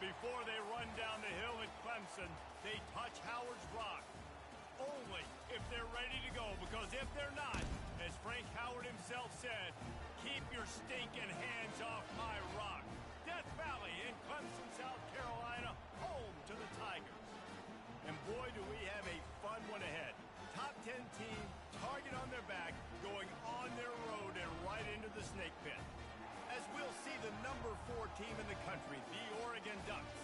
Before they run down the hill at Clemson, they touch Howard's Rock. Only if they're ready to go, because if they're not, as Frank Howard himself said, keep your stinking hands off my rock. Death Valley in Clemson, South Carolina, home to the Tigers. And boy, do we have a fun one ahead. Top 10 team, target on their back, going on their road and right into the snake pit. As we'll see the number 4 team in the country, the Oregon Ducks,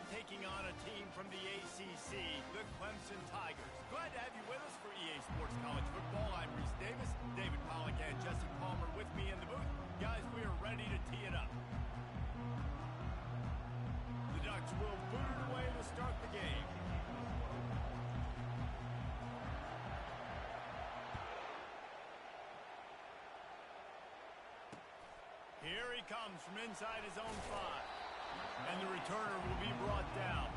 taking on a team from the ACC, the Clemson Tigers. Glad to have you with us for EA Sports College Football. I'm Reese Davis, David Pollack and Jesse Palmer with me in the booth. Guys, we are ready to tee it up. The Ducks will boot it away to start the game. Here he comes from inside his own 5. And the returner will be brought down.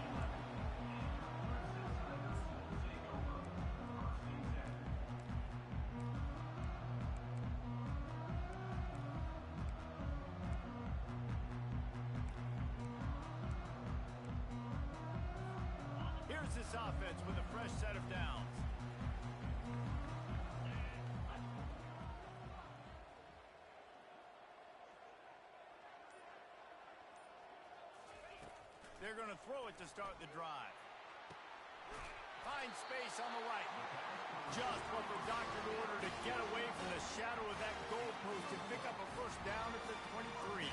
Here's this offense with a fresh set of downs. They're going to throw it to start the drive. Find space on the right. Just what the doctor ordered to get away from the shadow of that goalpost and pick up a first down at the 23.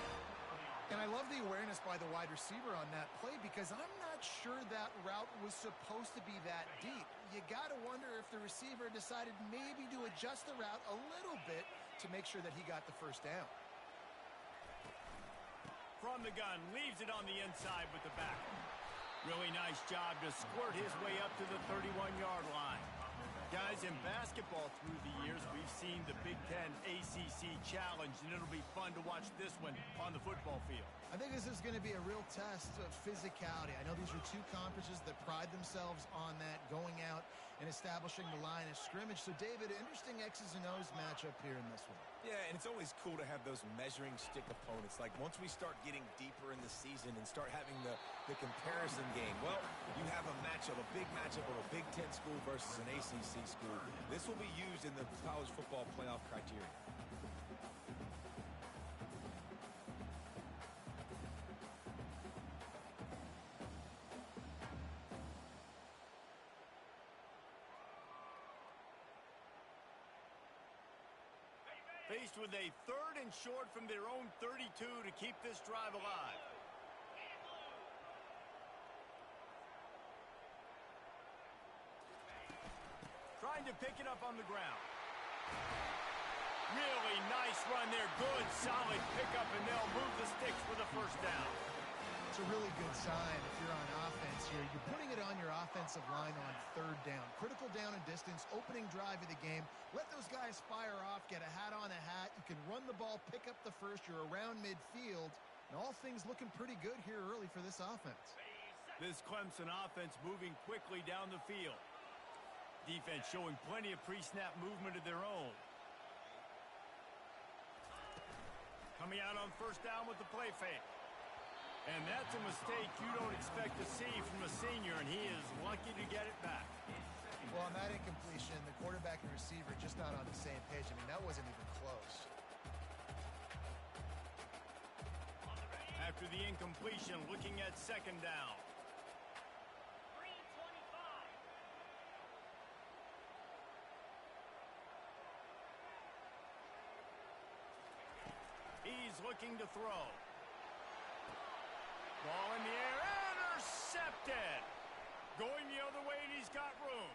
And I love the awareness by the wide receiver on that play because I'm not sure that route was supposed to be that deep. You got to wonder if the receiver decided maybe to adjust the route a little bit to make sure that he got the first down. From the gun, leaves it on the inside with the back. Really nice job to squirt his way up to the 31-yard line. Guys, in basketball through the years, we've seen the Big Ten ACC Challenge, and it'll be fun to watch this one on the football field. I think this is going to be a real test of physicality. I know these are two conferences that pride themselves on that, going out and establishing the line of scrimmage. So, David, interesting X's and O's matchup here in this one. Yeah, and it's always cool to have those measuring stick opponents. Like, once we start getting deeper in the season and start having the comparison game, well, you have a matchup, a big matchup of a Big Ten school versus an ACC school. This will be used in the college football playoff criteria. Faced with a 3rd and short from their own 32 to keep this drive alive. Trying to pick it up on the ground. Really nice run there. Good, solid pickup, and they'll move the sticks for the first down. It's a really good sign if you're on offense here. You're putting it on your offensive line on 3rd down. Critical down and distance, opening drive of the game. Let those guys fire off, get a hat on a hat. You can run the ball, pick up the first. You're around midfield. And all things looking pretty good here early for this offense. This Clemson offense moving quickly down the field. Defense showing plenty of pre-snap movement of their own. Coming out on first down with the play fake. And that's a mistake you don't expect to see from a senior, and he is lucky to get it back. Well, on that incompletion, the quarterback and receiver just not on the same page. I mean, that wasn't even close. After the incompletion, looking at 2nd down. He's looking to throw. Ball in the air, intercepted. Going the other way, and he's got room.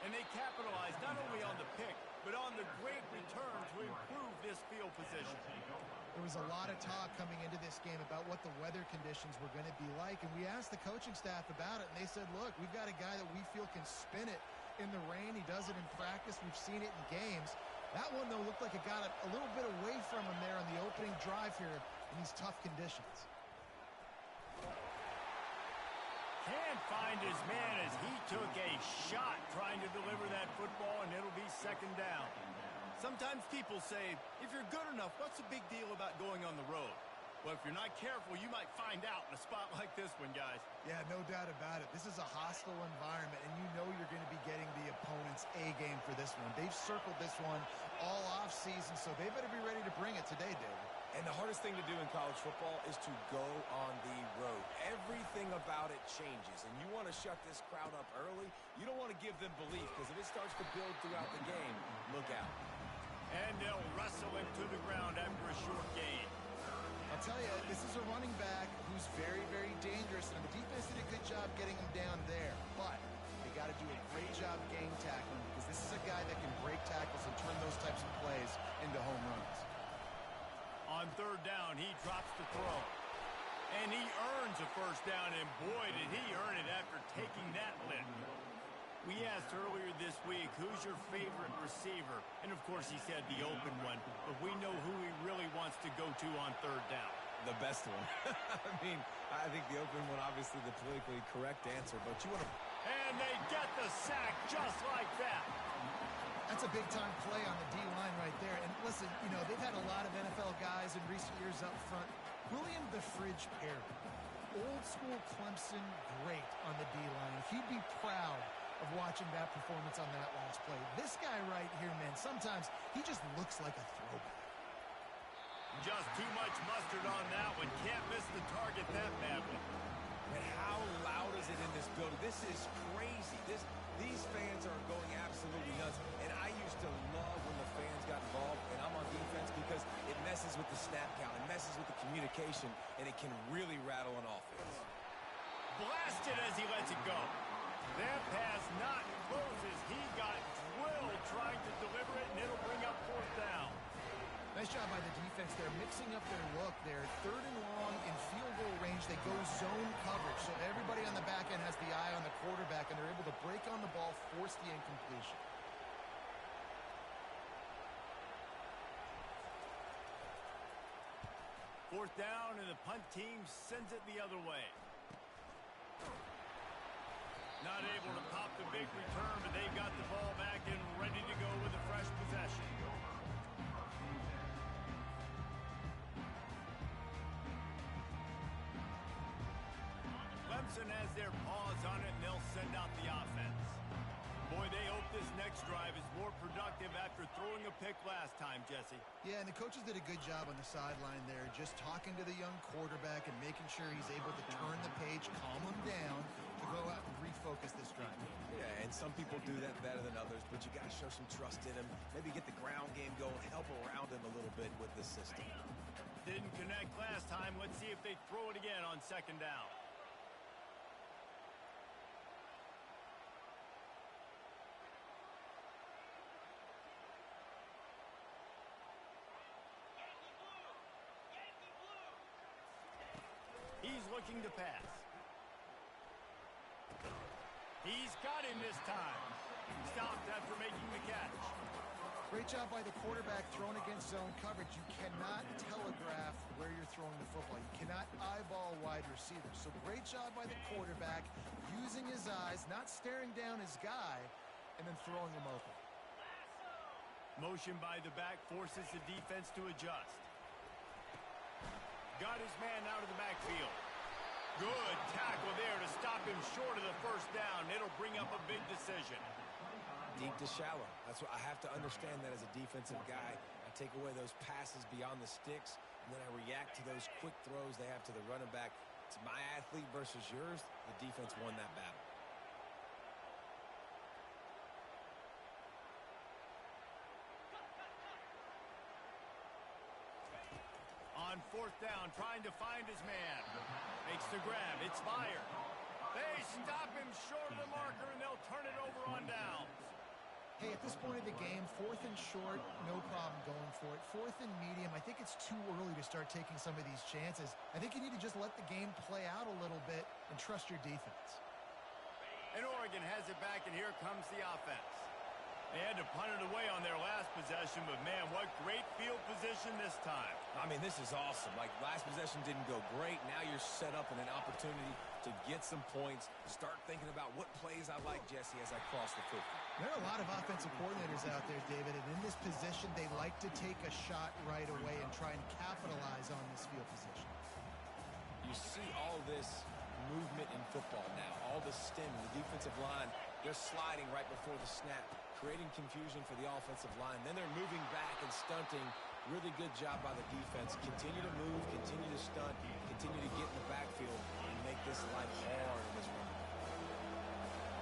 And they capitalized not only on the pick, but on the great return to improve this field position. There was a lot of talk coming into this game about what the weather conditions were going to be like, and we asked the coaching staff about it, and they said, look, we've got a guy that we feel can spin it in the rain. He does it in practice. We've seen it in games. That one, though, looked like it got a little bit away from him there on the opening drive here in these tough conditions. Can't find his man as he took a shot trying to deliver that football, and it'll be 2nd down. Sometimes people say, if you're good enough, what's the big deal about going on the road? Well, if you're not careful, you might find out in a spot like this one, guys. Yeah, no doubt about it. This is a hostile environment, and you know you're going to be getting the opponent's A game for this one. They've circled this one all offseason, so they better be ready to bring it today, David. And the hardest thing to do in college football is to go on the road. Everything about it changes, and you want to shut this crowd up early. You don't want to give them belief, because if it starts to build throughout the game, look out. And they'll wrestle him to the ground after a short gain. I'll tell you, this is a running back who's very, very dangerous, and the defense did a good job getting him down there. But they got to do a great job game tackling, because this is a guy that can break tackles and turn those types of plays into home runs. On third down, he drops the throw. And he earns a first down, and boy, did he earn it after taking that lick. We asked earlier this week, who's your favorite receiver? And, of course, he said the open one. But we know who he really wants to go to on third down. The best one. I think the open one, obviously the politically correct answer. But you want to... And they get the sack just like that. That's a big-time play on the D-line right there. And listen, you know, they've had a lot of NFL guys in recent years up front. William the Fridge Perry, old-school Clemson great on the D-line. He'd be proud of watching that performance on that last play. This guy right here, man, sometimes he just looks like a throwback. Just too much mustard on that one. Can't miss the target that badly. And how loud is it in this building? This is crazy. These fans are going absolutely nuts. And I used to love when the fans got involved, and I'm on defense because it messes with the snap count. It messes with the communication, and it can really rattle an offense. Blasted as he lets it go. That pass not closes. He got drilled trying to deliver it, and it'll bring up fourth down. Nice job by the defense there, mixing up their look there. Third and long in field goal range. They go zone coverage, so everybody on the back end has the eye on the quarterback, and they're able to break on the ball, force the incompletion. Fourth down, and the punt team sends it the other way. Not able to pop the big return, but they've got the ball back and ready to go with a fresh possession. Clemson has their paws on it, and they'll send out the offense. Boy, they hope this next drive is more productive after throwing a pick last time, Jesse. Yeah, and the coaches did a good job on the sideline there, just talking to the young quarterback and making sure he's able to turn the page, calm him down, to go out and refocus this drive. Yeah, and some people do that better than others, but you got to show some trust in him. Maybe get the ground game going, help around him a little bit with the system. Didn't connect last time. Let's see if they throw it again on second down. He's looking to pass. He's got him this time. Stopped after making the catch. Great job by the quarterback throwing against zone coverage. You cannot telegraph where you're throwing the football. You cannot eyeball wide receivers. So great job by the quarterback using his eyes, not staring down his guy, and then throwing him open. Motion by the back forces the defense to adjust. Got his man out of the backfield. Good tackle there to stop him short of the first down. It'll bring up a big decision. Deep to shallow. That's what I have to understand that as a defensive guy. I take away those passes beyond the sticks, and then I react to those quick throws they have to the running back. It's my athlete versus yours. The defense won that battle. On fourth down, trying to find his man. Makes the grab. It's fired. They stop him short of the marker, and they'll turn it over on downs. Hey, at this point of the game, fourth and short, no problem going for it. Fourth and medium, I think it's too early to start taking some of these chances. I think you need to just let the game play out a little bit and trust your defense. And Oregon has it back, and here comes the offense. They had to punt it away on their last possession, but man, what great field position this time. I mean, this is awesome. Like, last possession didn't go great. Now you're set up in an opportunity to get some points. Start thinking about what plays I like, Jesse, as I cross the 50. There are a lot of offensive coordinators out there, David, and in this position, they like to take a shot right away and try and capitalize on this field position. You see all this movement in football now, all the stem, the defensive line, they're sliding right before the snap, creating confusion for the offensive line. Then they're moving back and stunting. Really good job by the defense. Continue to move, continue to stunt, continue to get in the backfield and make this life hard in this run.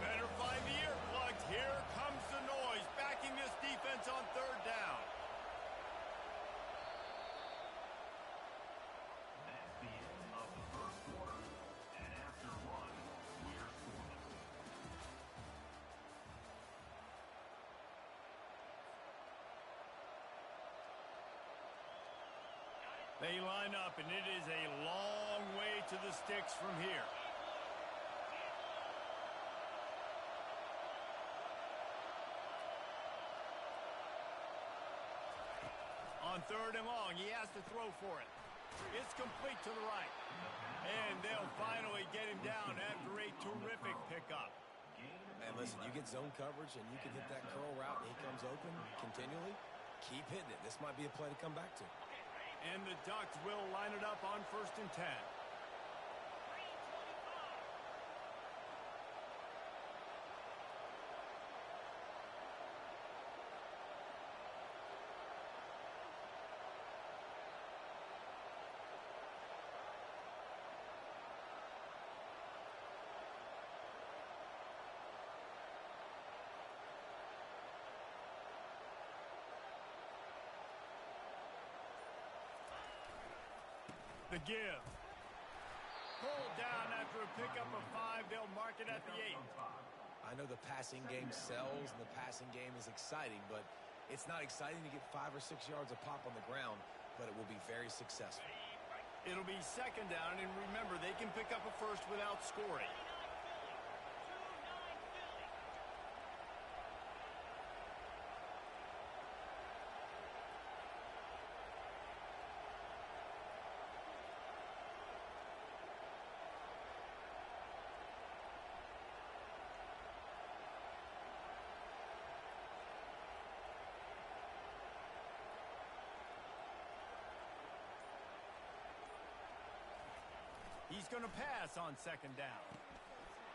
Better find the earplugs. Here comes the noise, backing this defense on third down. That's the end of the first quarter. And after one, we're scoring. They line up, and it is a long way to the sticks from here. On third and long, he has to throw for it. It's complete to the right. And they'll finally get him down after a terrific pickup. And listen, you get zone coverage and you can hit that curl route and he comes open continually. Keep hitting it. This might be a play to come back to. And the Ducks will line it up on 1st and 10. The give. Pulled down after a pickup of 5. They'll mark it at the 8. I know the passing game sells and the passing game is exciting, but it's not exciting to get 5 or 6 yards a pop on the ground, but it will be very successful. It'll be 2nd down, and remember, they can pick up a first without scoring. He's going to pass on 2nd down.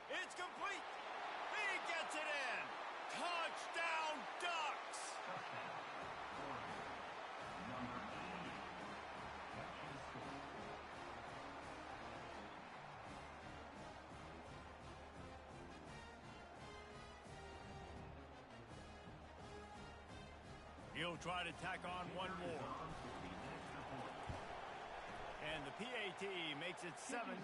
It's complete. He gets it in. Touchdown, Ducks. Number 80. Catch and score. He'll try to tack on one more. And the PAT makes it 7-0.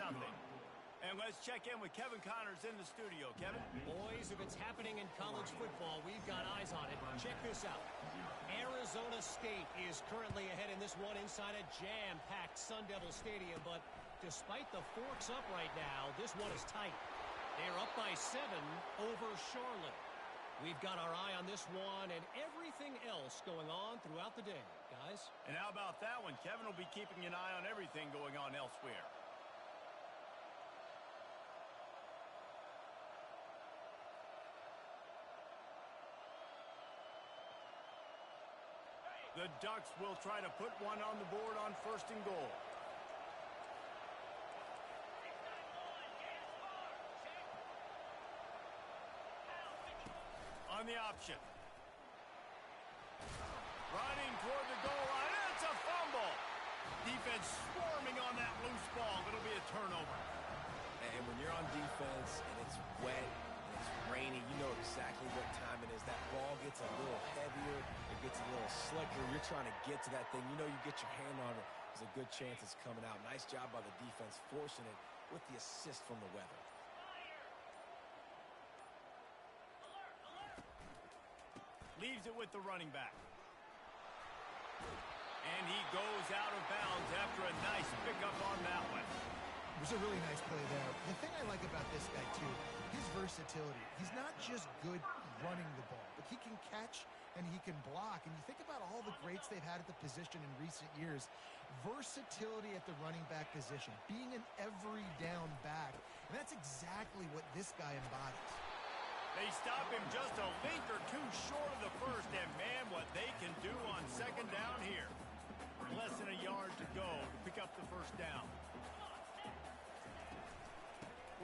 And let's check in with Kevin Connors in the studio. Kevin? Boys, if it's happening in college football, we've got eyes on it. Check this out. Arizona State is currently ahead in this one inside a jam-packed Sun Devil Stadium, but despite the forks up right now, this one is tight. They're up by 7 over Charlotte. We've got our eye on this one and everything else going on throughout the day, guys. And how about that one? Kevin will be keeping an eye on everything going on elsewhere. The Ducks will try to put one on the board on 1st and goal. On the option. Running toward the goal line. It's a fumble. Defense swarming on that loose ball. It'll be a turnover. And when you're on defense and it's wet and it's rainy, you know exactly what time it is. That ball gets a little heavier. It gets a little slicker. You're trying to get to that thing. You know you get your hand on it. There's a good chance it's coming out. Nice job by the defense forcing it with the assist from the weather. Leaves it with the running back. And he goes out of bounds after a nice pickup on that one. It was a really nice play there. The thing I like about this guy, too, his versatility. He's not just good running the ball, but He can catch and he can block. And you think about all the greats they've had at the position in recent years. Versatility at the running back position, being an every down back. And that's exactly what this guy embodies. They stop him just a link or two short of the first, and man, what they can do on second down here. Less than a yard to go to pick up the first down.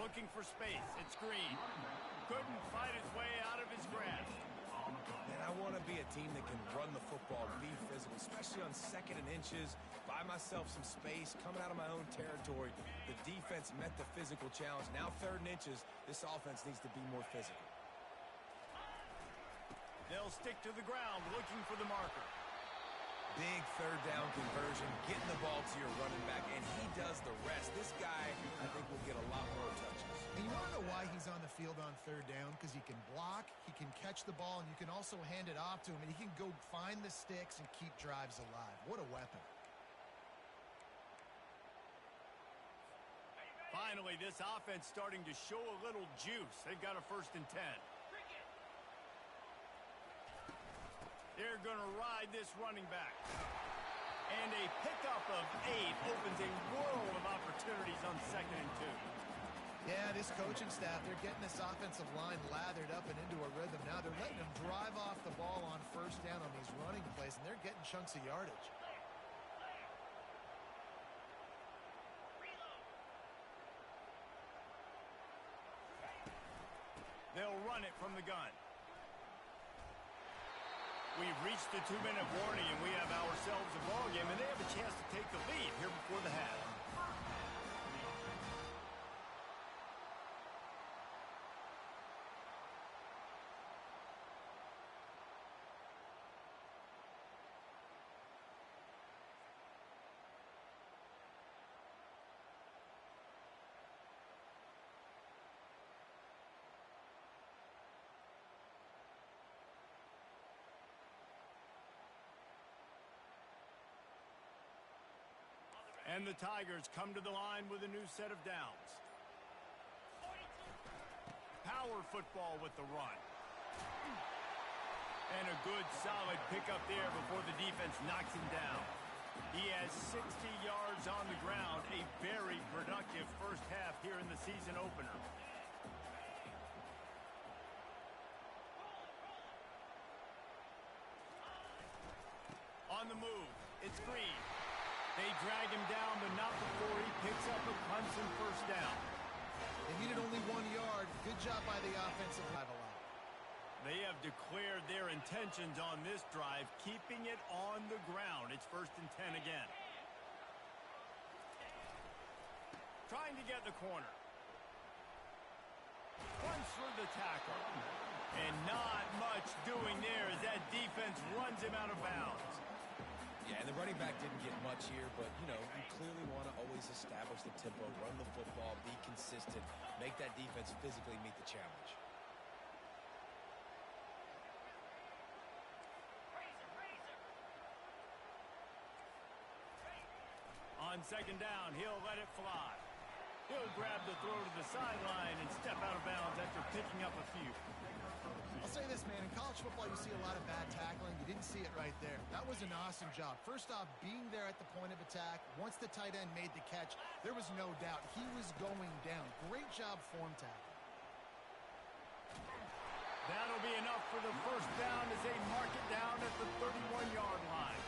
Looking for space. It's Green. Couldn't fight his way out of his grasp. And I want to be a team that can run the football, be physical, especially on second and inches, buy myself some space, coming out of my own territory. The defense met the physical challenge. Now third and inches, this offense needs to be more physical. They'll stick to the ground, looking for the marker. Big third down conversion, getting the ball to your running back, and he does the rest. This guy, I think, will get a lot more touches. And you want to know why he's on the field on third down? Because he can block, he can catch the ball, and you can also hand it off to him, and he can go find the sticks and keep drives alive. What a weapon. Finally, this offense starting to show a little juice. They've got a 1st and 10. They're going to ride this running back. And a pickup of 8 opens a world of opportunities on 2nd and 2. Yeah, this coaching staff, they're getting this offensive line lathered up and into a rhythm. Now they're letting them drive off the ball on 1st down on these running plays, and they're getting chunks of yardage. They'll run it from the gun. We've reached the 2-minute warning, and we have ourselves a ball game, and they have a chance to take the lead here before the half. And the Tigers come to the line with a new set of downs. Power football with the run. And a good solid pickup there before the defense knocks him down. He has 60 yards on the ground, a very productive first half here in the season opener. On the move, it's Green. They drag him down, but not before he picks up a Clemson 1st down. They needed only 1 yard. Good job by the offensive line. They have declared their intentions on this drive, keeping it on the ground. It's 1st and 10 again. Trying to get the corner. Runs through the tackle. And not much doing there as that defense runs him out of bounds. Yeah, and the running back didn't get much here, but, you know, you clearly want to always establish the tempo, run the football, be consistent, make that defense physically meet the challenge. On 2nd down, he'll let it fly. He'll grab the throw to the sideline and step out of bounds after picking up a few. I'll say this, man. In college football, you see a lot of bad tackling. You didn't see it right there. That was an awesome job. First off, being there at the point of attack. Once the tight end made the catch, there was no doubt he was going down. Great job form tackling. That'll be enough for the 1st down as they mark it down at the 31-yard line.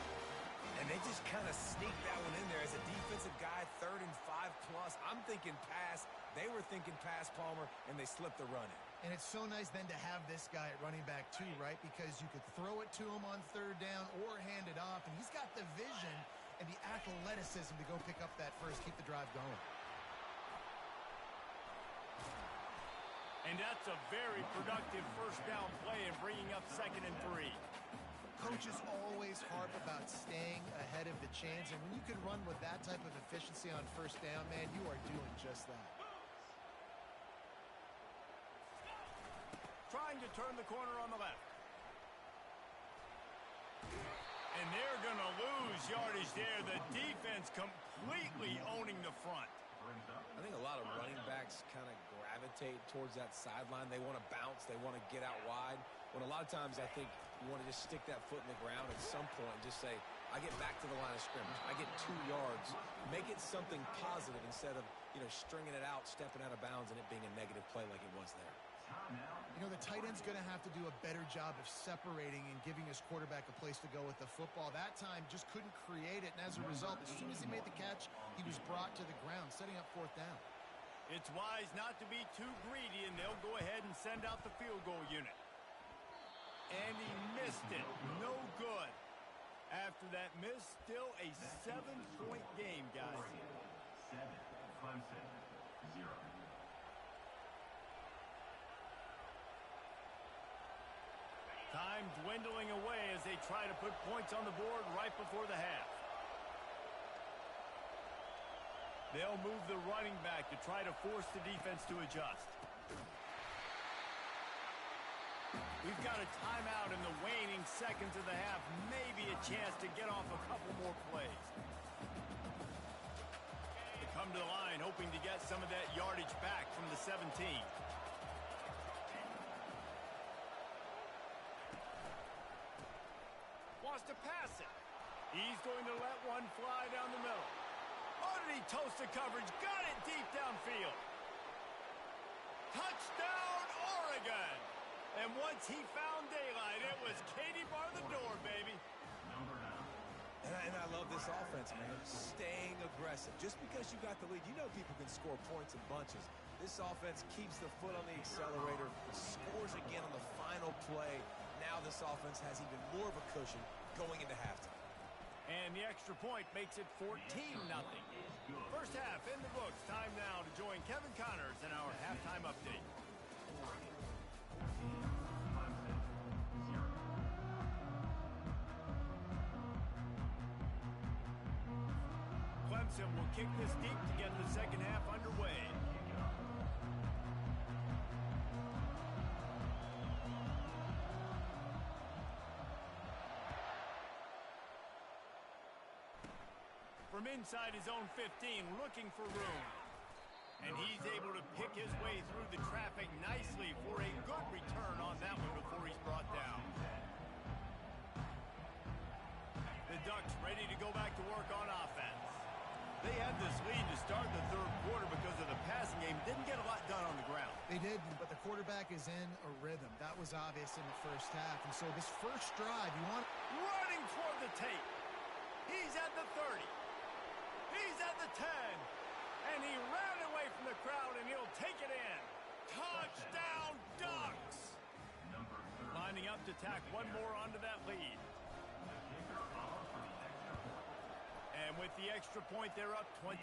And they just kind of sneaked that one in there as a defensive guy, 3rd and 5+. I'm thinking pass. They were thinking pass, Palmer, and they slipped the run in. And it's so nice then to have this guy at running back too, right? Because you could throw it to him on 3rd down or hand it off. And he's got the vision and the athleticism to go pick up that first, keep the drive going. And that's a very productive 1st down play and bringing up 2nd and 3. Coaches always harp about staying ahead of the chains. And when you can run with that type of efficiency on 1st down, man, you are doing just that. Trying to turn the corner on the left. And they're going to lose yardage there. The defense completely owning the front. I think a lot of running backs kind of gravitate towards that sideline. They want to bounce. They want to get out wide. when a lot of times I think you want to just stick that foot in the ground at some point and just say, I get back to the line of scrimmage. I get 2 yards. Make it something positive instead of, stringing it out, stepping out of bounds, and it being a negative play like it was there. The tight end's going to have to do a better job of separating and giving his quarterback a place to go with the football. That time just couldn't create it, and as a result, as soon as he made the catch, he was brought to the ground, setting up 4th down. It's wise not to be too greedy, and they'll go ahead and send out the field goal unit. And he missed it. No good. After that miss, still a 7-point game, guys. 7, Clemson, 0. Time dwindling away as they try to put points on the board right before the half. They'll move the running back to try to force the defense to adjust. We've got a timeout in the waning seconds of the half. Maybe a chance to get off a couple more plays. They come to the line hoping to get some of that yardage back from the 17. Wants to pass it. He's going to let one fly down the middle. Oh, did he toast the coverage? Got it deep downfield. Touchdown, Oregon! And once he found daylight, it was Katie bar the door, baby. And I love this offense, man. Staying aggressive. Just because you got the lead, people can score points in bunches. This offense keeps the foot on the accelerator, scores again on the final play. Now this offense has even more of a cushion going into halftime. And the extra point makes it 14-0. First half in the books. Time now to join Kevin Connors in our halftime update. Clemson will kick this deep to get the second half underway. From inside his own 15, looking for room. And he's able to pick his way through the traffic nicely for a good return on that one before he's brought down. The Ducks ready to go back to work on offense. They had this lead to start the third quarter because of the passing game. Didn't get a lot done on the ground. They didn't, but the quarterback is in a rhythm. That was obvious in the first half. And so this first drive, you want... Running toward the tape. He's at the 30. He's at the 10. And he ran away from the crowd, and he'll take it in. Touchdown, Ducks! Lining up to tack one more onto that lead. And with the extra point, they're up 21-0.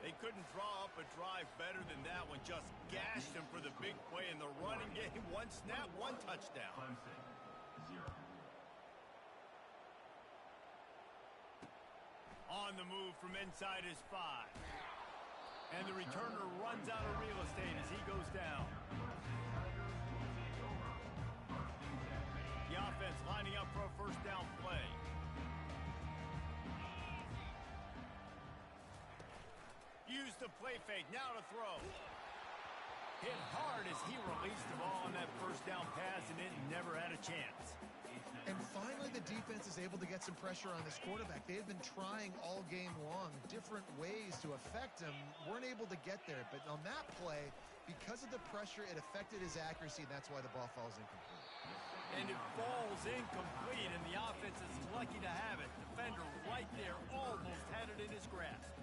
They couldn't draw up a drive better than that one. Just gashed him for the big play in the running game. One snap, one touchdown. Clemson, 0. On the move from inside his 5. And the returner runs out of real estate as he goes down. The offense lining up for a first down play. Use the play fake, now to throw. Hit hard as he released the ball on that first down pass, and it never had a chance. And finally, the defense is able to get some pressure on this quarterback. They had been trying all game long, different ways to affect him, weren't able to get there. But on that play, because of the pressure, it affected his accuracy, and that's why the ball falls incomplete. And it falls incomplete, and the offense is lucky to have it. Defender right there almost had it in his grasp.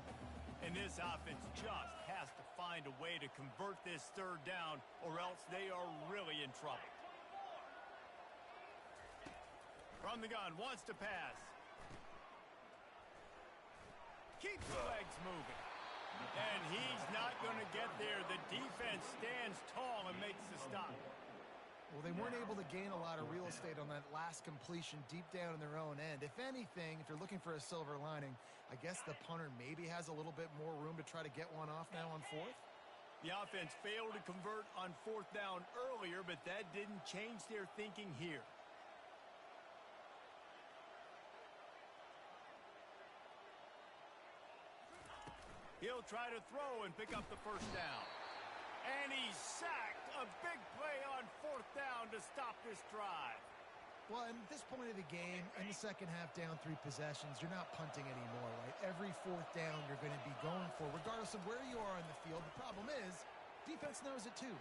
And this offense just has to find a way to convert this third down, or else they are really in trouble. From the gun, wants to pass. Keeps the legs moving. And he's not going to get there. The defense stands tall and makes the stop. Well, they weren't able to gain a lot of real estate on that last completion deep down in their own end. If anything, if you're looking for a silver lining, I guess the punter maybe has a little bit more room to try to get one off now on 4th. The offense failed to convert on 4th down earlier, but that didn't change their thinking here. He'll try to throw and pick up the first down. And he's sacked a big play on 4th down to stop this drive. Well, and at this point of the game, in the second half, down 3 possessions, you're not punting anymore, right? Every 4th down you're going to be going for, regardless of where you are on the field. The problem is, defense knows it too.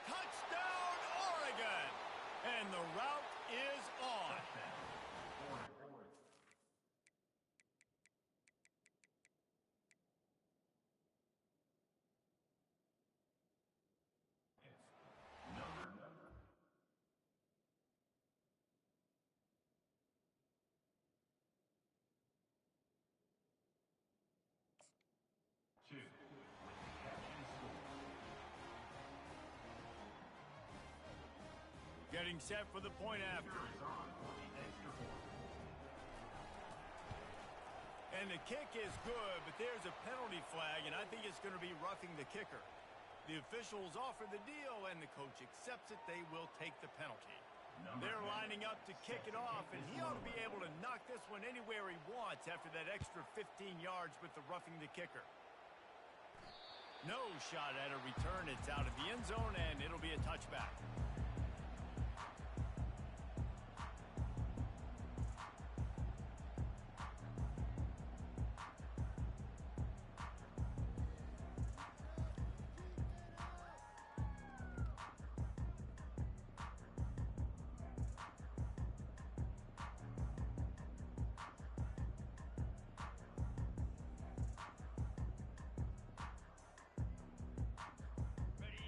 Touchdown, Oregon! And the route is on. Getting set for the point after. And the kick is good, but there's a penalty flag, and I think it's going to be roughing the kicker. The officials offer the deal, and the coach accepts it. They will take the penalty. They're lining up to kick it off, and he ought to be able to knock this one anywhere he wants after that extra 15 yards with the roughing the kicker. No shot at a return. It's out of the end zone, and it'll be a touchback.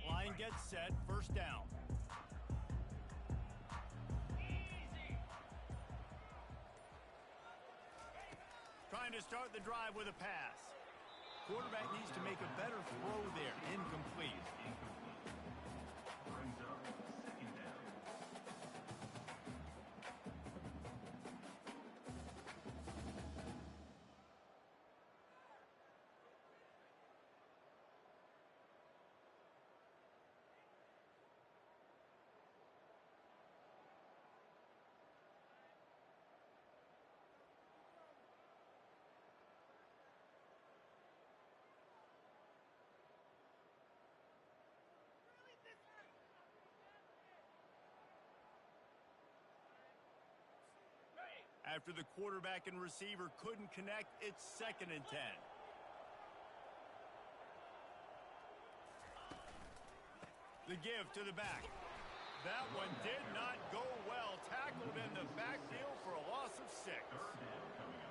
Line gets set, 1st down. Trying to start the drive with a pass. Quarterback needs to make a better throw there. Incomplete. Brings up 2nd down. After the quarterback and receiver couldn't connect, it's 2nd and 10. The give to the back. That one did not go well. Tackled in the backfield for a loss of 6.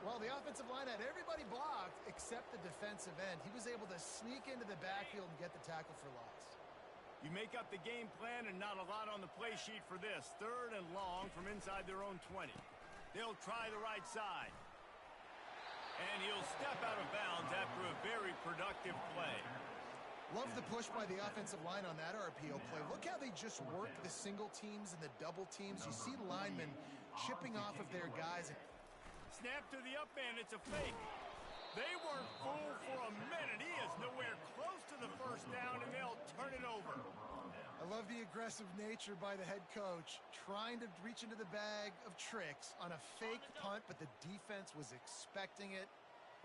Well, the offensive line had everybody blocked except the defensive end. He was able to sneak into the backfield and get the tackle for loss. You make up the game plan and not a lot on the play sheet for this. 3rd and long from inside their own 20. They'll try the right side. And he'll step out of bounds after a very productive play. Love the push by the offensive line on that RPO play. Look how they just work the single teams and the double teams. You see linemen chipping off of their guys. Snap to the up man. It's a fake. They weren't fooled for a minute. He is nowhere close to the 1st down, and they'll turn it over. I love the aggressive nature by the head coach, trying to reach into the bag of tricks on a fake punt, but the defense was expecting it,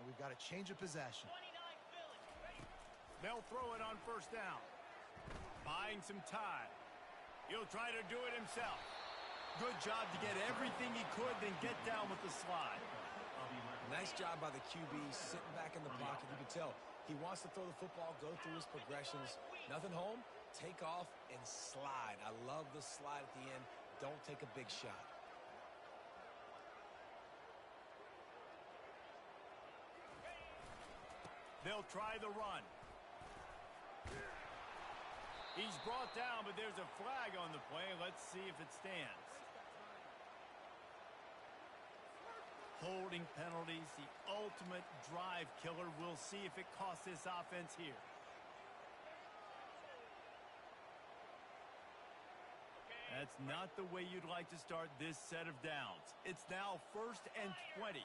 and we've got a change of possession. They'll throw it on 1st down. Buying some time. He'll try to do it himself. Good job to get everything he could, then get down with the slide. Nice job by the QB, sitting back in the pocket. You can tell he wants to throw the football, go through his progressions. Nothing home, take off and slide. I love the slide at the end. Don't take a big shot. They'll try the run. He's brought down, but there's a flag on the play. Let's see if it stands. Holding penalties, the ultimate drive killer. We'll see if it costs this offense here. That's not the way you'd like to start this set of downs. It's now 1st and 20.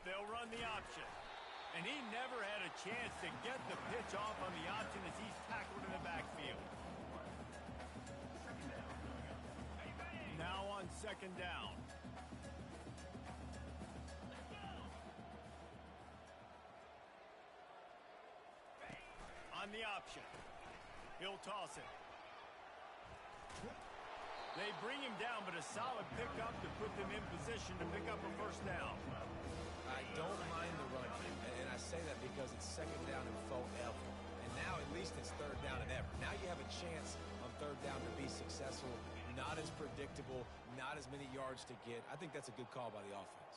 They'll run the option. And he never had a chance to get the pitch off on the option as he's tackled in the backfield. Now on 2nd down. On the option. He'll toss it. They bring him down, but a solid pickup to put them in position to pick up a first down. I don't mind the run, and I say that because it's second down and forever. And now at least it's third down and ever. Now you have a chance on third down to be successful. Not as predictable, not as many yards to get. I think that's a good call by the offense.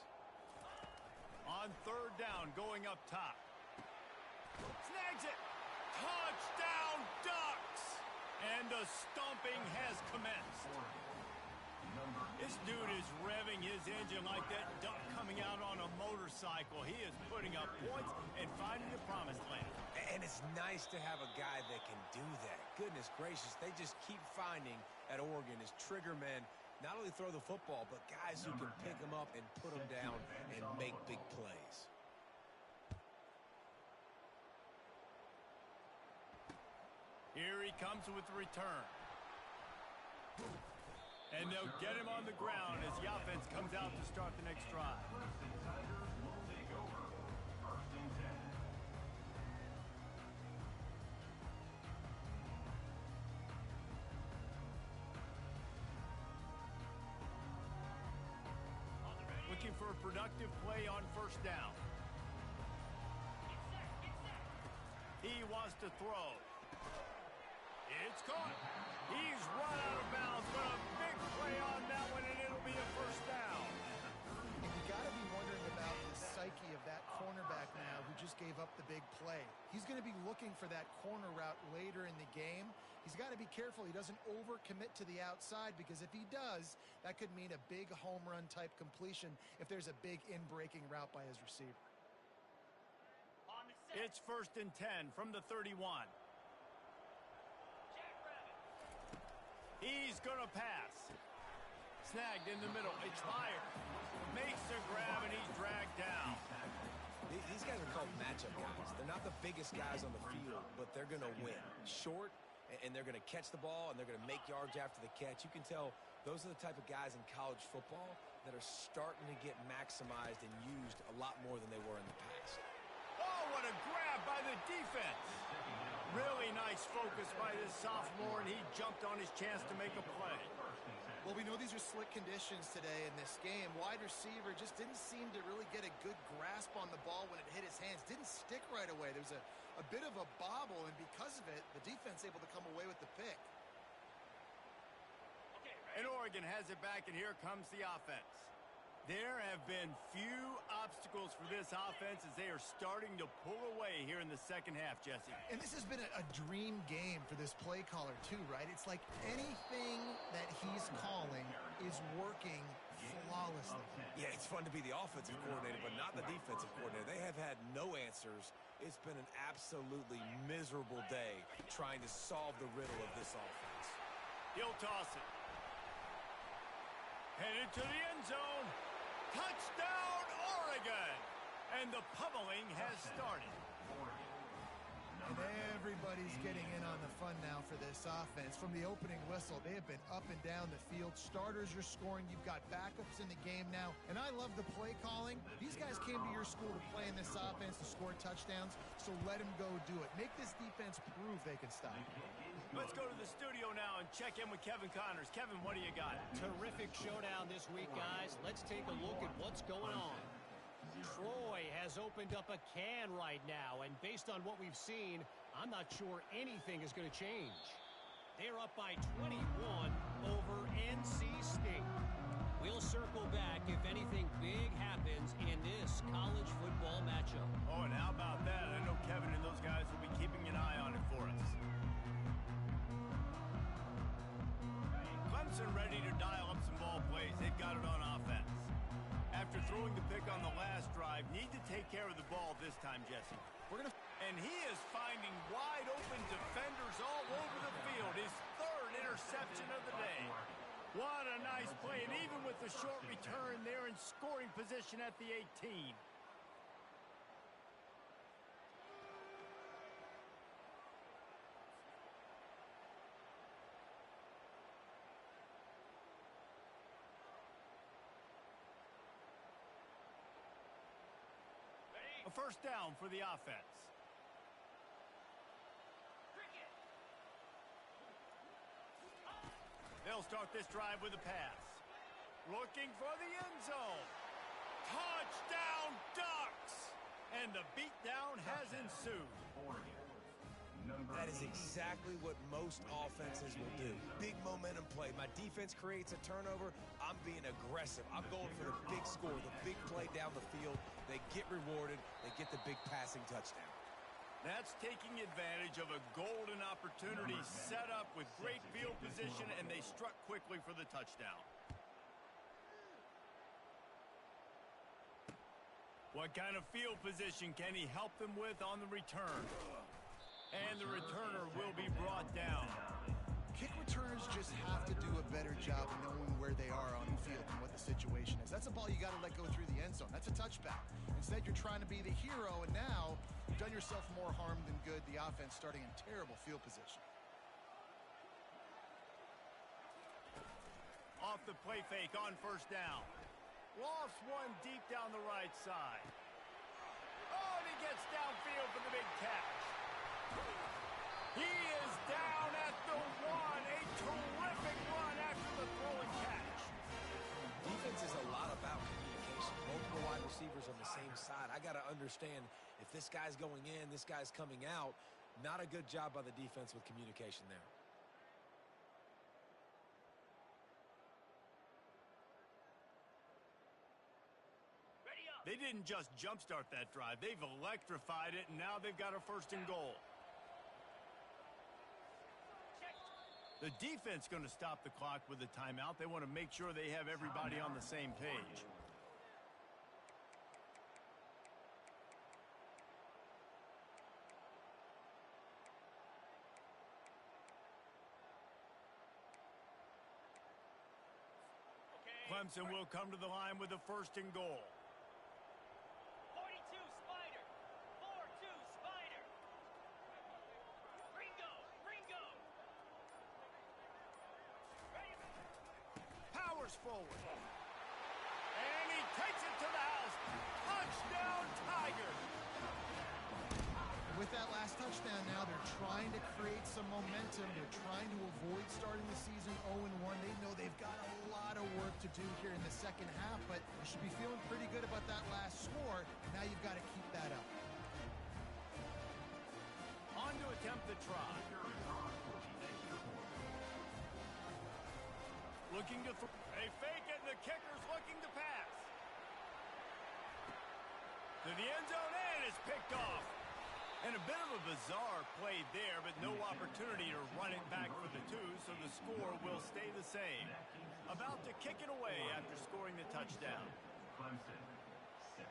On third down, going up top. Snags it. Touchdown, Ducks! And the stomping has commenced. This dude is revving his engine like that duck coming out on a motorcycle. He is putting up points and finding the promised land. And it's nice to have a guy that can do that. Goodness gracious, they just keep finding at Oregon is trigger men. Not only throw the football, but guys who can pick them up and put them down and make big plays. Here he comes with the return. And they'll get him on the ground as the offense comes out to start the next drive. Looking for a productive play on first down. He wants to throw. It's caught. He's run out of bounds, but a big play on that one, and it'll be a first down. And you got to be wondering about the psyche of that cornerback now who just gave up the big play. He's going to be looking for that corner route later in the game. He's got to be careful he doesn't overcommit to the outside, because if he does, that could mean a big home run type completion if there's a big in-breaking route by his receiver. It's 1st and 10 from the 31. He's going to pass. Snagged in the middle. It's fired. Makes the grab, and he's dragged down. These guys are called matchup guys. They're not the biggest guys on the field, but they're going to win. Short, and they're going to catch the ball, and they're going to make yards after the catch. You can tell those are the type of guys in college football that are starting to get maximized and used a lot more than they were in the past. Oh, what a grab by the defense. Really nice focus by this sophomore, and he jumped on his chance to make a play. Well, we know these are slick conditions today in this game. Wide receiver just didn't seem to really get a good grasp on the ball when it hit his hands. Didn't stick right away. There was a bit of a bobble, and because of it, the defense able to come away with the pick. And Oregon has it back, and here comes the offense. There have been few obstacles for this offense as they are starting to pull away here in the second half, Jesse. And this has been a dream game for this play caller, too, right? It's like anything that he's calling is working flawlessly. Yeah, it's fun to be the offensive coordinator, but not the defensive coordinator. They have had no answers. It's been an absolutely miserable day trying to solve the riddle of this offense. He'll toss it. Headed to the end zone. Touchdown, Oregon! And the pummeling has started. And everybody's getting in on the fun now for this offense. From the opening whistle, they have been up and down the field. Starters are scoring. You've got backups in the game now. And I love the play calling. These guys came to your school to play in this offense to score touchdowns, so let them go do it. Make this defense prove they can stop. Let's go to the studio now and check in with Kevin Connors. Kevin, what do you got? Terrific showdown this week, guys. Let's take a look at what's going on. Troy has opened up a can right now, and based on what we've seen, I'm not sure anything is going to change. They're up by 21 over NC State. We'll circle back if anything big happens in this college football matchup. Oh, and how about that? I know Kevin and those guys will be keeping an eye on it for us. Clemson ready to dial up some ball plays. They've got it on offense. After throwing the pick on the last drive, need to take care of the ball this time, Jesse. And he is finding wide open defenders all over the field. His third interception of the day. What a nice play, and even with the short return, they're in scoring position at the 18. A first down for the offense. They'll They'll start this drive with a pass. Looking for the end zone. Touchdown, Ducks! And the beatdown has ensued. That is exactly what most offenses will do. Big momentum play. My defense creates a turnover. I'm being aggressive. I'm going for the big score, the big play down the field. They get rewarded. They get the big passing touchdown. That's taking advantage of a golden opportunity set up with great field position, and they struck quickly for the touchdown. What kind of field position can he help them with on the return? And the returner will be brought down. Kick returners just have to do a better job knowing where they are on the field and what the situation is. That's a ball you got to let go through the end zone. That's a touchback. Instead, you're trying to be the hero, and now you've done yourself more harm than good. The offense starting in terrible field position. Off the play fake on first down. Lost one deep down the right side. Oh, and he gets downfield for the big catch. He is down at the one. A terrific run after the throw and catch. Defense is a lot about communication. Multiple wide receivers on the same side. I got to understand if this guy's going in, this guy's coming out. Not a good job by the defense with communication there. They didn't just jumpstart that drive. They've electrified it, and now they've got a first and goal. The defense going to stop the clock with a timeout. They want to make sure they have everybody on the same page. Clemson will come to the line with a first and goal. 42 Spider. 4-2 Spider. Ringo. Powers forward. And he takes it to the house. Touchdown, Tigers. With that last touchdown now, they're trying to create some momentum. They're trying to avoid starting the season 0-1. They know they've got a lot of work to do here in the second half, but you should be feeling pretty good about that last score. Now you've got to keep that up. On to attempt the try. Looking to throw. They fake it, and the kicker's looking to pass. To the end zone, and it's picked off. And a bit of a bizarre play there, but no opportunity to run it back for the two, so the score will stay the same. About to kick it away after scoring the touchdown. Clemson, 6.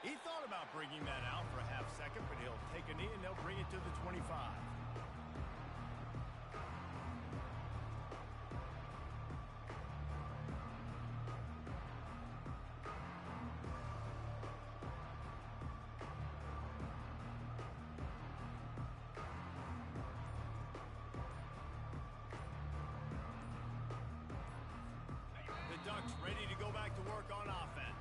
He thought about bringing that out for a half second, but he'll take a knee and they'll bring it to the 25. The Ducks ready to go back to work on offense.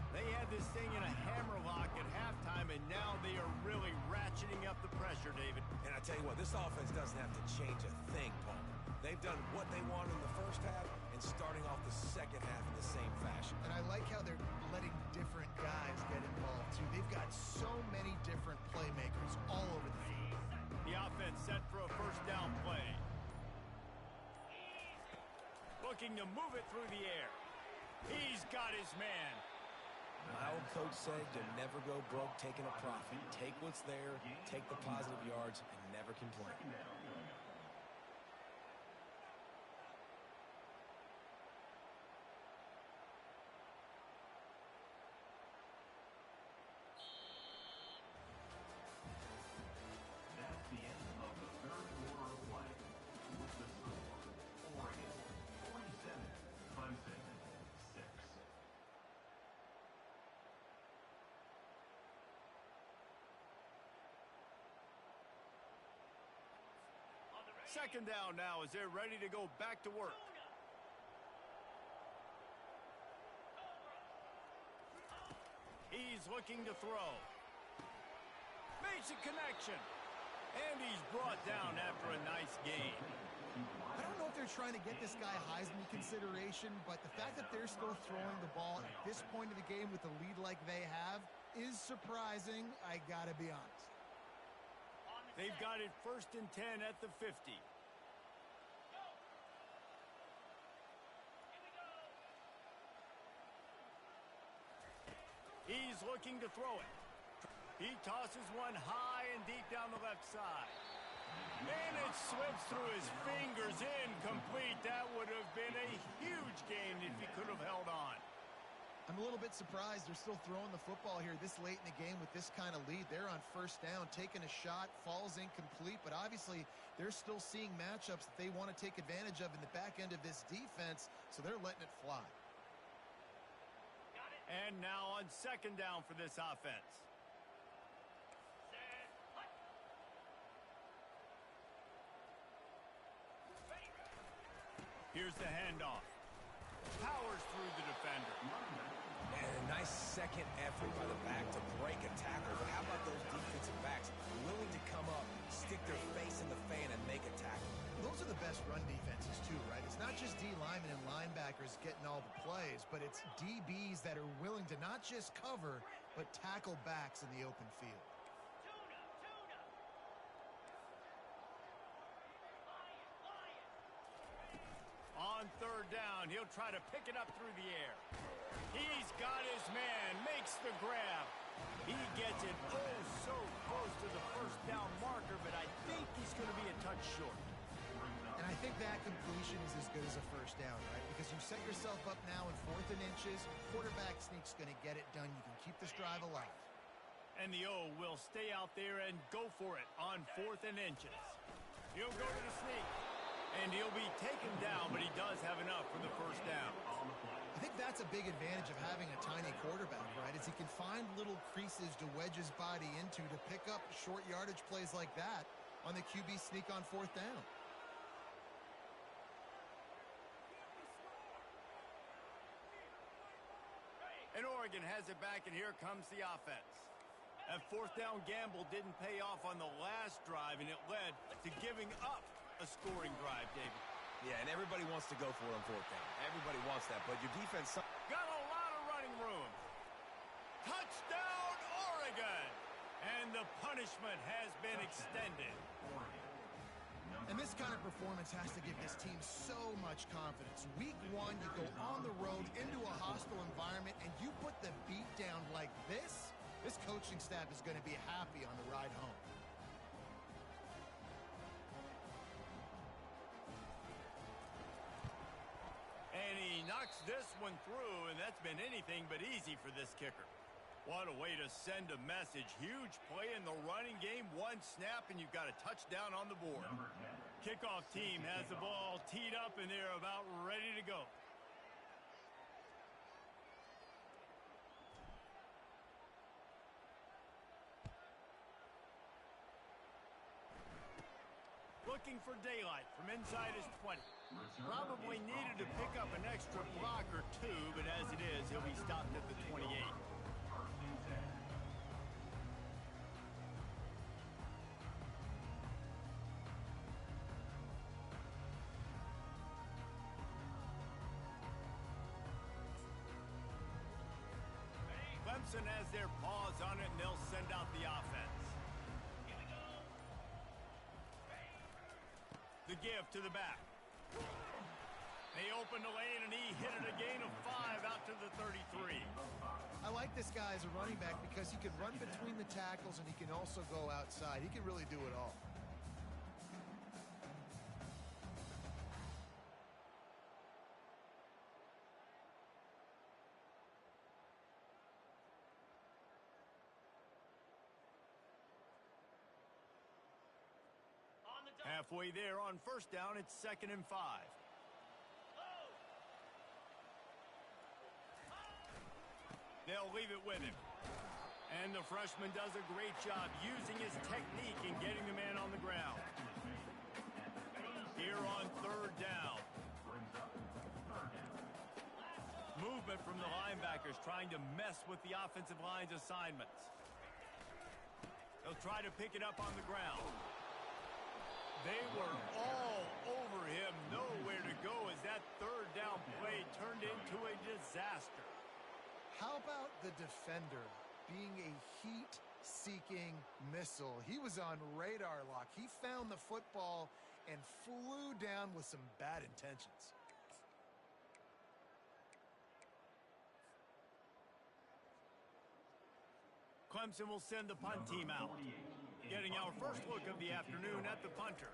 They had this thing in a hammerlock at halftime, and now they are really ratcheting up the pressure, David. And I tell you what, this offense doesn't have to change a thing, Paul. They've done what they wanted in the first half and starting off the second half in the same fashion. And I like how they're letting different guys get involved, too. They've got so many different playmakers all over the field. The offense set for a first down play. Looking to move it through the air. He's got his man. My old coach said you'll never go broke taking a profit. Take what's there, take the positive yards, and never complain. That's the end of the third quarter of play. With the score, Oregon 47, Clemson 6. Second down now as they're ready to go back to work. looking to throw. Makes a connection. And he's brought down after a nice gain. I don't know if they're trying to get this guy Heisman consideration, but the fact that they're still throwing the ball at this point of the game with the lead like they have is surprising, I gotta be honest. They've got it 1st and 10 at the 50. He's looking to throw it. He tosses one high and deep down the left side. And it slips through his fingers, incomplete. That would have been a huge gain if he could have held on. I'm a little bit surprised they're still throwing the football here this late in the game with this kind of lead. They're on 1st down, taking a shot, falls incomplete, but obviously they're still seeing matchups that they want to take advantage of in the back end of this defense, so they're letting it fly. And now on 2nd down for this offense. Here's the handoff. Powers through the defender. And a nice second effort by the back to break a tackle. But how about those defensive backs willing to come up, stick their face in the fan, and make a tackle? Those are the best run defenses too, right? It's not just D linemen and linebackers getting all the plays, but it's DBs that are willing to not just cover, but tackle backs in the open field. On 3rd down, he'll try to pick it up through the air. He's got his man, makes the grab. He gets it oh so close to the 1st down marker, but I think he's going to be a touch short. And I think that completion is as good as a 1st down, right? Because you set yourself up now in 4th and inches. Quarterback sneak's going to get it done. You can keep this drive alive. And the O will stay out there and go for it on 4th and inches. He'll go to the sneak. And he'll be taken down, but he does have enough for the 1st down. I think that's a big advantage of having a tiny quarterback, right? Is he can find little creases to wedge his body into to pick up short yardage plays like that on the QB sneak on 4th down. And Oregon has it back, and here comes the offense. That 4th down gamble didn't pay off on the last drive, and it led to giving up a scoring drive, David. Yeah, and everybody wants to go for it on 4th down. Everybody wants that, but your defense... Got a lot of running room. Touchdown, Oregon! And the punishment has been extended. And this kind of performance has to give this team so much confidence. Week 1, you go on the road into a hostile environment, and you put the beat down like this coaching staff is going to be happy on the ride home. And he knocks this one through, and that's been anything but easy for this kicker. What a way to send a message. Huge play in the running game. 1 snap, and you've got a touchdown on the board. Kickoff team has the ball teed up, and they're about ready to go. Looking for daylight from inside his 20. Probably needed to pick up an extra block or 2, but as it is, he'll be stopped at the 28. Clemson has their paws on it, and they'll send out the offense. The give to the back. They opened the lane, and he hit it a gain of 5 out to the 33. I like this guy as a running back because he can run between the tackles, and he can also go outside. He can really do it all. Halfway there on 1st down, it's 2nd and 5. They'll leave it with him. And the freshman does a great job using his technique and getting the man on the ground. Here on 3rd down. Movement from the linebackers trying to mess with the offensive line's assignments. They'll try to pick it up on the ground. They were all over him, nowhere to go as that third down play turned into a disaster. How about the defender being a heat-seeking missile? He was on radar lock. He found the football and flew down with some bad intentions. Clemson will send the punt team out. Getting our first look of the afternoon at the punter.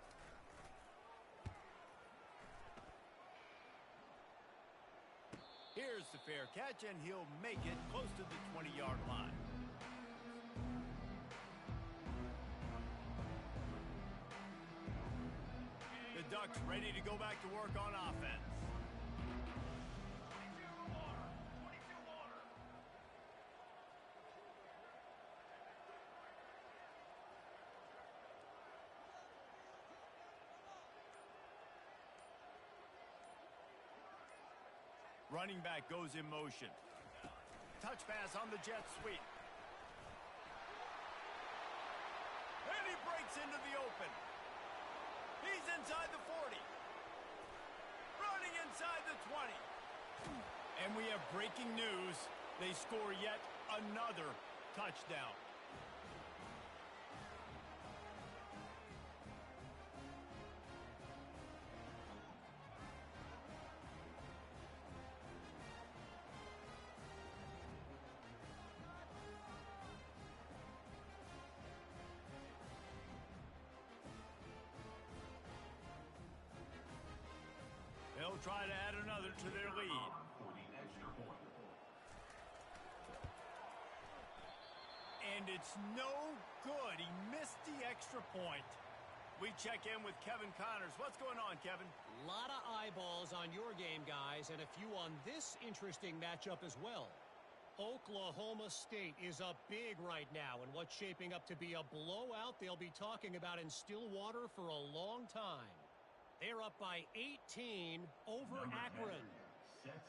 Here's the fair catch, and he'll make it close to the 20-yard line. The Ducks ready to go back to work on offense. Running back goes in motion. Touch pass on the jet sweep. And he breaks into the open. He's inside the 40. Running inside the 20. And we have breaking news. They score yet another touchdown. They'll try to add another to their lead. For the extra point. And it's no good. He missed the extra point. We check in with Kevin Connors. What's going on, Kevin? A lot of eyeballs on your game, guys, and a few on this interesting matchup as well. Oklahoma State is up big right now, and what's shaping up to be a blowout they'll be talking about in Stillwater for a long time. They're up by 18 over Akron.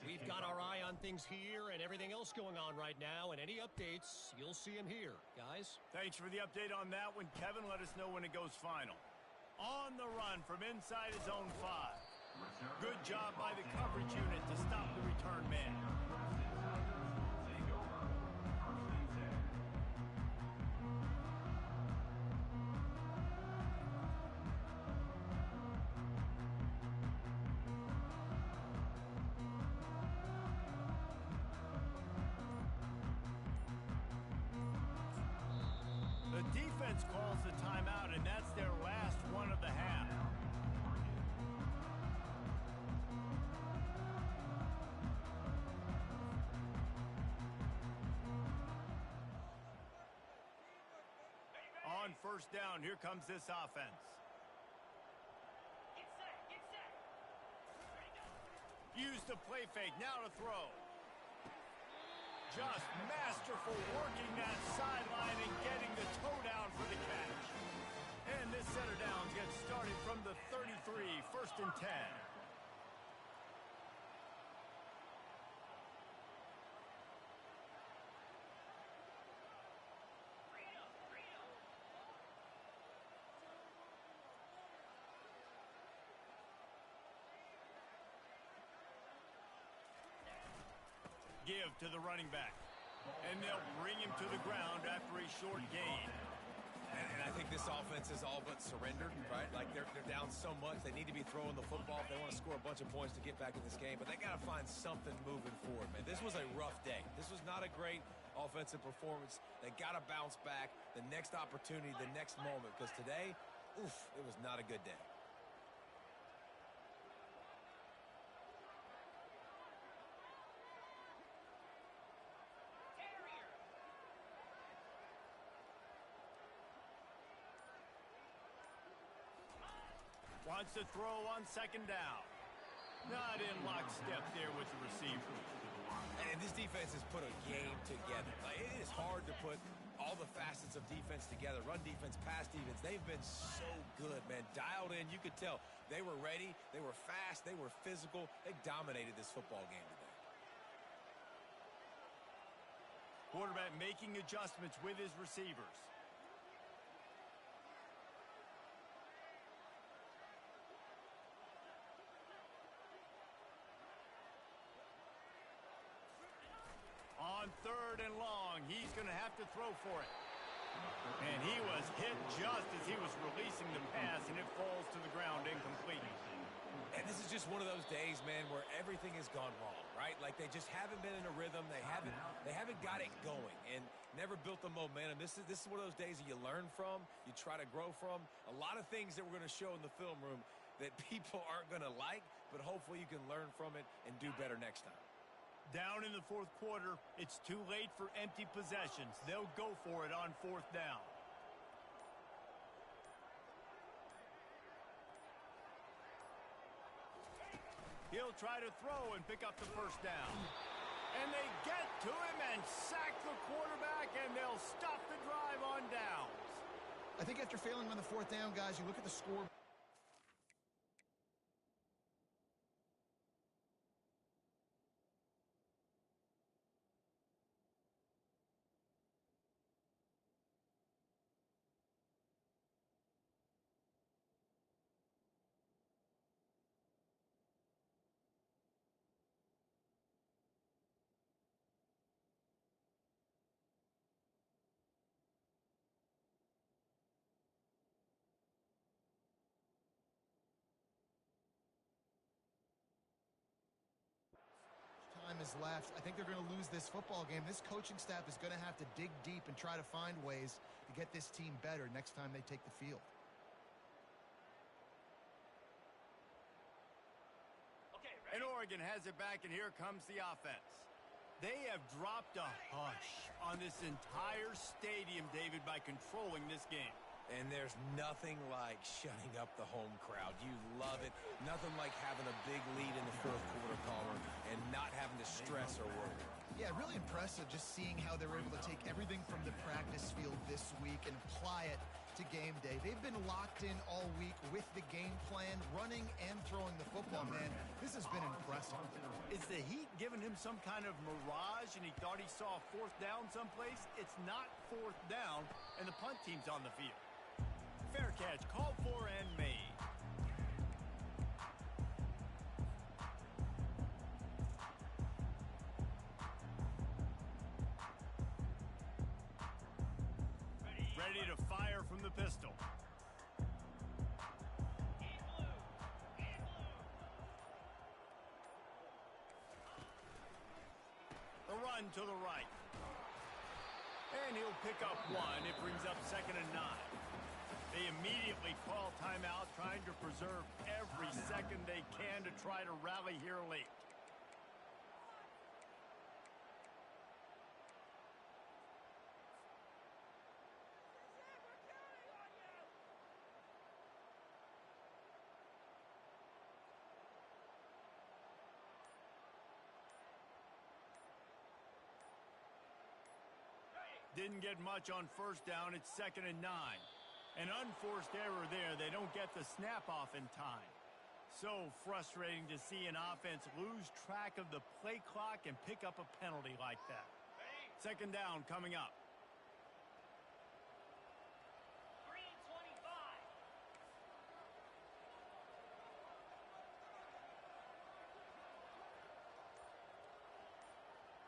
We've got our eye on things here and everything else going on right now, and any updates, you'll see them here, guys. Thanks for the update on that one, Kevin. Let us know when it goes final. On the run from inside his own 5. Good job by the coverage unit to stop the return man. The defense calls the timeout, and that's their last one of the half. On first down, here comes this offense. Get set, get set. Ready, go. Use the play fake, now to throw. Just masterful working that sideline and getting the toe down for the catch. And this center down gets started from the 33, 1st and 10. Give to the running back. And they'll bring him to the ground after a short gain. And I think this offense is all but surrendered, right? Like they're down so much. They need to be throwing the football if they want to score a bunch of points to get back in this game. But they got to find something moving forward, man. This was a rough day. This was not a great offensive performance. They got to bounce back the next opportunity, the next moment. Because today, oof, it was not a good day. Wants to throw on second down. Not in lockstep there with the receiver. And this defense has put a game together. Like, it is hard to put all the facets of defense together. Run defense, pass defense. They've been so good, man. Dialed in. You could tell they were ready. They were fast. They were physical. They dominated this football game today. Quarterback making adjustments with his receivers. On 3rd and long, he's going to have to throw for it. And he was hit just as he was releasing the pass, and it falls to the ground incomplete. And this is just one of those days, man, where everything has gone wrong, right? Like they just haven't been in a rhythm. They haven't got it going and never built the momentum. This is one of those days that you learn from, you try to grow from. A lot of things that we're going to show in the film room that people aren't going to like, but hopefully you can learn from it and do better next time. Down in the 4th quarter, it's too late for empty possessions. They'll go for it on 4th down. He'll try to throw and pick up the 1st down. And they get to him and sack the quarterback, and they'll stop the drive on downs. I think after failing on the 4th down, guys, you look at the score. Time is left. I think they're going to lose this football game. This coaching staff is going to have to dig deep and try to find ways to get this team better next time they take the field. And Oregon has it back, and here comes the offense. They have dropped a hush on this entire stadium, David, by controlling this game. And there's nothing like shutting up the home crowd. You love it. Nothing like having a big lead in the 4th quarter, Palmer, and not having to stress or worry. Yeah, really impressive just seeing how they were able to take everything from the practice field this week and apply it to game day. They've been locked in all week with the game plan, running and throwing the football, man. This has been impressive. Is the Heat giving him some kind of mirage and he thought he saw 4th down someplace? It's not 4th down, and the punt team's on the field. Fair catch, called for and made. Ready to fire from the pistol. The run to the right. And he'll pick up 1. It brings up 2nd and 9. They immediately call timeout, trying to preserve every second they can to try to rally here late. Didn't get much on 1st down. It's 2nd and 9. An unforced error there. They don't get the snap off in time. So frustrating to see an offense lose track of the play clock and pick up a penalty like that. 2nd down coming up. 3:25.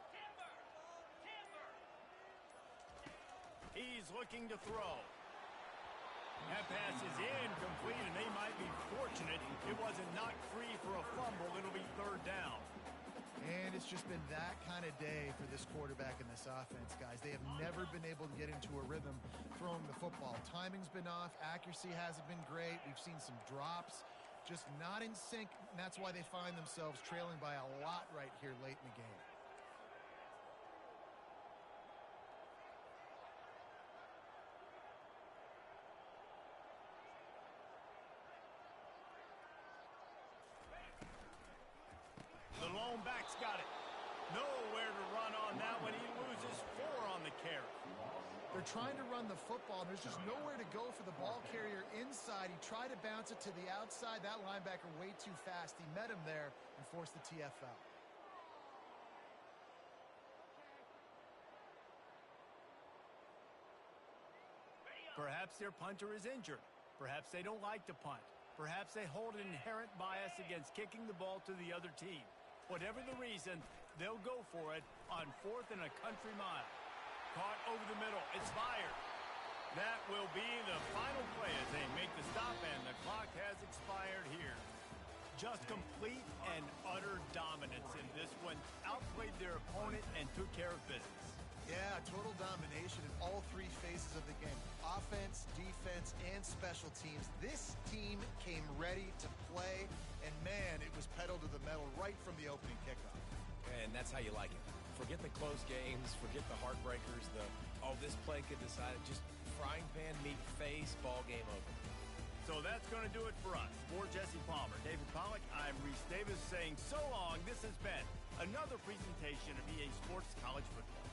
Timber. He's looking to throw. That pass is incomplete, and they might be fortunate it wasn't knocked free for a fumble. It'll be 3rd down. And it's just been that kind of day for this quarterback and this offense, guys. They have never been able to get into a rhythm throwing the football. Timing's been off. Accuracy hasn't been great. We've seen some drops. Just not in sync, and that's why they find themselves trailing by a lot right here late in the game. The lone back's got it. Nowhere to run on that one. He loses 4 on the carry. They're trying to run the football, and there's just nowhere to go for the ball carrier inside. He tried to bounce it to the outside. That linebacker way too fast. He met him there and forced the TFL. Perhaps their punter is injured. Perhaps they don't like to punt. Perhaps they hold an inherent bias against kicking the ball to the other team. Whatever the reason, they'll go for it on 4th and a country mile. Caught over the middle. It's fired. That will be the final play as they make the stop, and the clock has expired here. Just complete and utter dominance in this one. Outplayed their opponent and took care of business. Yeah, total domination in all three phases of the game. Offense, defense, and special teams. This team came ready to play, and man, it was pedal to the metal right from the opening kickoff. And that's how you like it. Forget the close games, forget the heartbreakers, this play could decide it. Just frying pan meet face, ball game over. So that's going to do it for us. For Jesse Palmer, David Pollack, I'm Reese Davis saying so long. This has been another presentation of EA Sports College Football.